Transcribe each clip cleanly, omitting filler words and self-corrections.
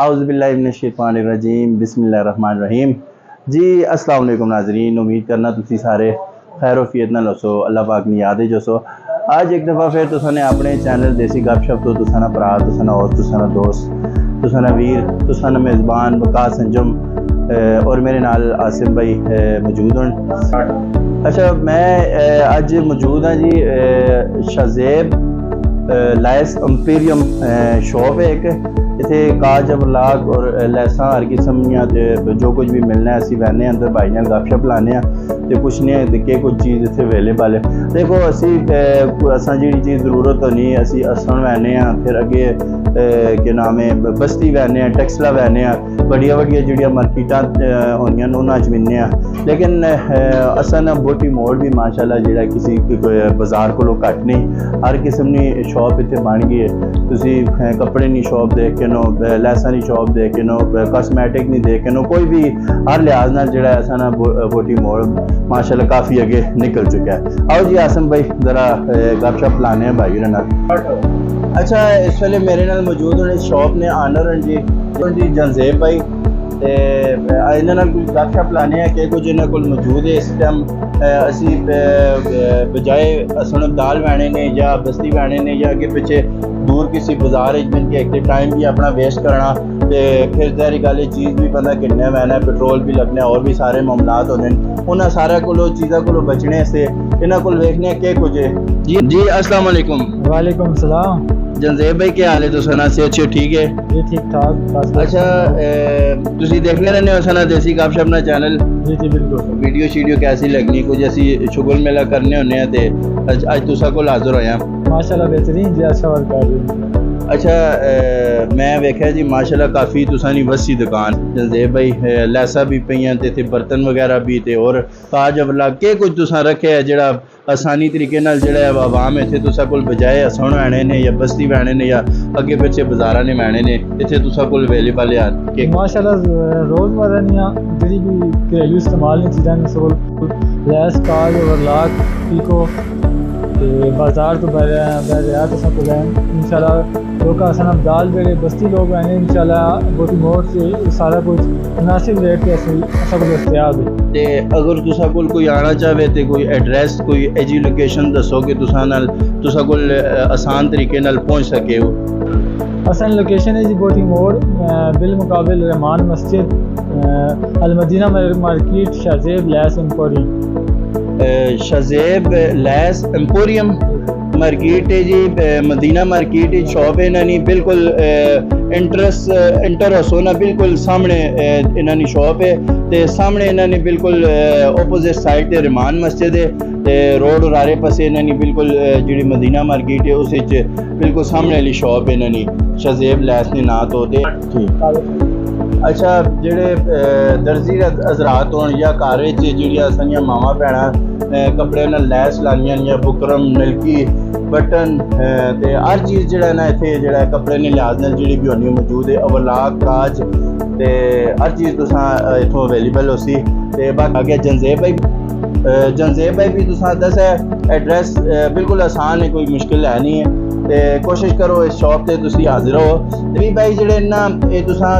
आउज़ुबिल्लाहिमिनश्शैतानिर्रजीम बिस्मिल्लाहिर्रहमानिर्रहीम। जी अस्सलाम वालेकुम नाज़रीन, उम्मीद करना तुसी सारे खैर वफियत नाल होसो, अल्लाह पाक नी याद जो सो। आज एक दफ़ा फिर तुसाने अपने चैनल देसी गपशप तो तुसाना भरा, तुसाना और तुसाना दोस्त, तुसाना वीर, तुसाना मेज़बान वकास अंजुम और मेरे नाल आसिम भाई मौजूद हैं। अच्छा, मैं अज मौजूद हाँ जी शाज़ेब लैस एम्पोरियम शॉप है एक इतने काज अवलाग और लैसा हर किस्म जो कुछ भी मिलना है असी बहने अंदर भाई नाल गपशप लाने तो पुछने कि कुछ चीज़ इतने अवेलेबल है। देखो असी असा जी चीज़ जरूरत होनी असी असण बहने फिर अगे के नाम है बस्ती बहने टैक्सला बहने बड़िया बड़िया जोड़िया मार्केटा होनिया उन्होंने मिलने लेकिन असा ना बोटी मोड़ भी माशाल्लाह जो किसी बाजार को घट नहीं, हर किस्म की शॉप इतने बन गई है। तुसी कपड़े की शॉप देख के नो, लैसा की शॉप देख के नो, कॉस्मैटिक नहीं देख के नो, कोई भी हर लिहाज नाल जो ऐसा ना बोटी मोड़ माशाल्लाह काफ़ी अगे निकल चुका है। आओ जी आसम भाई जरा गपशप लाने हैं भाई नाल। अच्छा, इस वेले मेरे नाल मौजूद होने शॉप ने आनर जी जंजेब भाई इन्होंने नाल कुछ गपशप लाने हैं कि कुछ इन्होंने को मौजूद है इस टाइम असी बजाय असण दाल बहने ने या बस्ती बहने ने या अगे पिछे दूर किसी बाजार में एक टाइम भी अपना वेस्ट करना तो फिर जहरी गल चीज़ भी बंदा किन्ने बहना पेट्रोल भी लगना और भी सारे मामलात होने उन्होंने सारे को चीज़ों को बचने से इन्होंने को वेखने के कुछ जी जी अस्सलाम वालेकुम। वालेकुम सलाम। जंजेब भाई क्या हाल है? तो सना से अच्छे ठीक है जी ठीक ठाक। अच्छा तुसी देखने रहने हो सना देसी गपशप ना चैनल? जी जी बिल्कुल। वीडियो शीडियो कैसी लगनी? कुछ असी शुगल मेला करने होने ते अज तुसा कोल हाजिर होया माशाल्लाह बेहतरीन जी अच्छा वर्क कर रही है। अच्छा मैं वेख्या जी माशाल्लाह काफ़ी तुसानी वसी दुकान जंजेब भाई लैसा भी पईयां ते बर्तन वगैरह भी ते और काज अवलाग के कुछ तुसा रखे है जेड़ा आसानी तरीके नाल जेड़ा आवाम इत्थे तुसा कोल बजाए असण वैणे ने या बस्ती वैणे ने या अगे पिछे बाजारां ने वैणे ने इत्थे तुसा कोल अवेलेबल है माशाल्लाह रोज़मर्रा दियां जेह्ड़ी भी घरेलू इस्तेमाल दी चीज़ां ने लैस काज अवलाग पीको बाजार तो बहरिया तो सब इंशाल्लाह लोग असन दाल जेडे बस्ती लोग हैं इंशाल्लाह बोटी मोड़ से सारा कुछ मुनासिब रेट पे सब दस्तियाब है। ते अगर तुसा कोल कोई आना चाहे तो कोई एड्रैस कोई एजी लोकेशन दसो कि तुसा कोल आसान तरीके नाल पहुँच सके हो। असन लोकेशन है जी बोटी मोड़ बिल मुकाबिल रहमान मस्जिद Al Madina market Shahzeb lace emporium. Shahzeb lace emporium market है जी मदीना मार्केट शॉप है इन्होंने बिल्कुल इंटर हसो ना बिल्कुल सामने इन्होंने शॉप है तो सामने इन्होंने बिल्कुल ओपोजिट साइड ते रहमान मस्जिद है ते रोड उरारे पासे इन्होंने बिल्कुल जी मदीना मार्केट है उस बिल्कुल सामने वाली शॉप है इन्होंने शाज़ेब लैस ने ना तो अच्छा जेडे दर्जी हजरात हो या घर जी सानिया मावां भैन कपड़े नाल लैस लानियां या बुकरम नलकी बटन ते हर चीज़ जेड़ा ना इत्थे जेड़ा कपड़े ने लिहाज नाल जेड़ी भी होनी मौजूद है अवलाग काज ते हर चीज़ तुसां इत्थों अवेलेबल होसी। ते बाकी आ गया जंजेब भाई भी तुसां दस्सेआ एड्रैस बिल्कुल आसान है, कोई मुश्किल है नहीं है ते कोशिश करो इस शॉप ते तुसी हाजिर हो। ते भाई जेड़े ना ये तुसां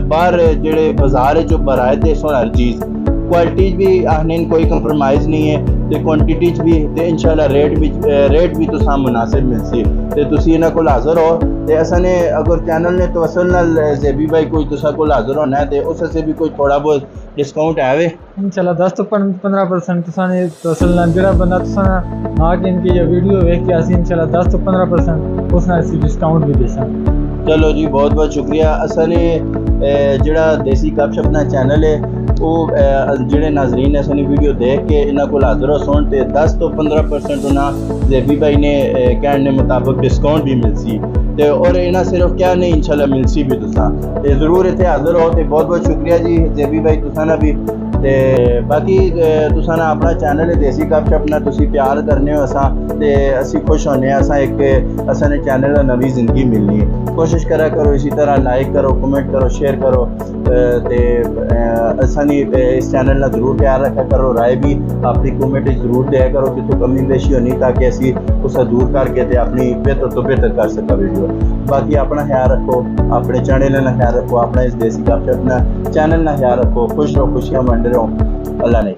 बाहर जेड़े बाजार जो बराए ते हर चीज़ क्वालिटी भी आखने कोई कंप्रोमाइज़ नहीं है तो क्वांटिटी भी तो इंशाल्लाह रेट भी तुसा मुनासिब मिलसी तो तुसी इन्हां कोल हाजिर हो। तो असने अगर चैनल ने तवसल नाल जेबी भाई कोई तुसा कोल हाजिर होना है तो उस से भी कोई थोड़ा बहुत डिस्काउंट है वे इंशाल्लाह 10 तो 15% तुसा ने तवसल नाल जेड़ा बंदा तुसा आके इनकी ये वीडियो देख के असी इंशाल्लाह 10 तो 15% उस नाल सी डिस्काउंट भी देसा। चलो जी बहुत बहुत शुक्रिया। असने जेड़ा देसी गपशप ना चैनल है वो जेडे नाजरीन ने असनी वीडियो देख के इन्हों को हाजिर हो सुन तो 10 तो 15% उन्हें जेबी भाई ने कहने मुताबिक डिस्काउंट भी मिलसी तो और इन्हें सिर्फ क्या नहीं इंशाल्लाह मिलसी भी तुसा ज़रूर इतने हाजिर हो। तो बहुत बहुत शुक्रिया जी जेबी भाई तुसा भी ਤੇ ਬਾਕੀ ਤੁਸਾਂ ਨਾ ਆਪਣਾ ਚੈਨਲ ਹੈ ਦੇसी गपशप ना तुसी प्यार करने हो असा ते असी खुश होने असा एक असा ने चैनल दा नवी जिंदगी मिलनी है। कोशिश करा करो इसी तरह लाइक करो कमेंट करो शेयर करो ते असा इस चैनल ना जरूर प्यार रखा करो राय भी अपनी कमेंट जरूर दिया करो कि तो कमी बेशी होनी ताकि असी उसे दूर करके ते अपनी बेहतर तो बेहतर कर सका वीडियो। बाकी अपना ख्याल रखो अपने चैनल ना ख्याल रखो अपना इस देसी गपशप ना चैनल ना ख्याल रखो खुश रहो खुशियां मंड रहो अल्लाह ने।